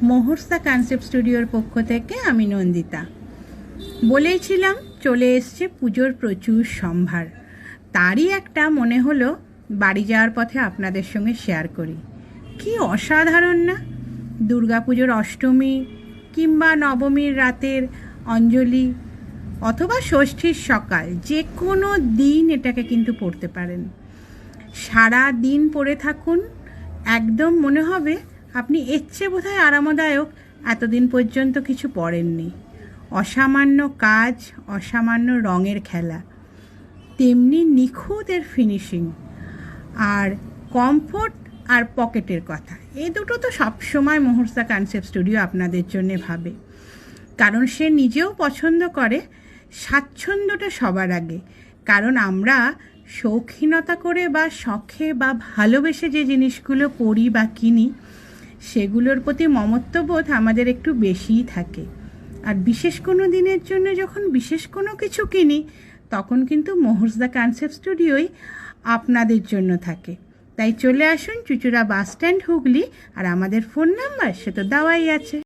মহর্ষা concept স্টুডিওর পক্ষ থেকে আমি নন্দিতা। বলেছিলাম চলে এসছে পুজোর প্রচুর সম্ভার, তারই একটা মনে হলো বাড়ি যাওয়ার পথে আপনাদের সঙ্গে শেয়ার করি। কি অসাধারণ না? দুর্গাপুজোর অষ্টমী কিংবা নবমীর রাতের অঞ্জলি অথবা ষষ্ঠীর সকাল, যে কোনো দিন এটাকে কিন্তু পড়তে পারেন। সারা দিন পড়ে থাকুন, একদম মনে হবে আপনি এর চেয়ে বোধহয় আরামদায়ক এতদিন পর্যন্ত কিছু পড়েননি। অসামান্য কাজ, অসামান্য রঙের খেলা, তেমনি নিখুঁত এর ফিনিশিং, আর কমফোর্ট আর পকেটের কথা, এই দুটো তো সবসময় মহর্ষা কনসেপ্ট স্টুডিও আপনাদের জন্য ভাবে, কারণ সে নিজেও পছন্দ করে স্বাচ্ছন্দ্যটা সবার আগে। কারণ আমরা শৌখিনতা করে বা শখে বা ভালোবেসে যে জিনিসগুলো পড়ি বা কিনি, সেগুলোর প্রতি মমত্ববোধ আমাদের একটু বেশিই থাকে। আর বিশেষ কোনো দিনের জন্য যখন বিশেষ কোনো কিছু কিনি, তখন কিন্তু মহর্ষা কনসেপ্ট স্টুডিওই আপনাদের জন্য থাকে। তাই চলে আসুন চুঁচুড়া বাস স্ট্যান্ড, হুগলি। আর আমাদের ফোন নাম্বার সে তো দেওয়াই আছে।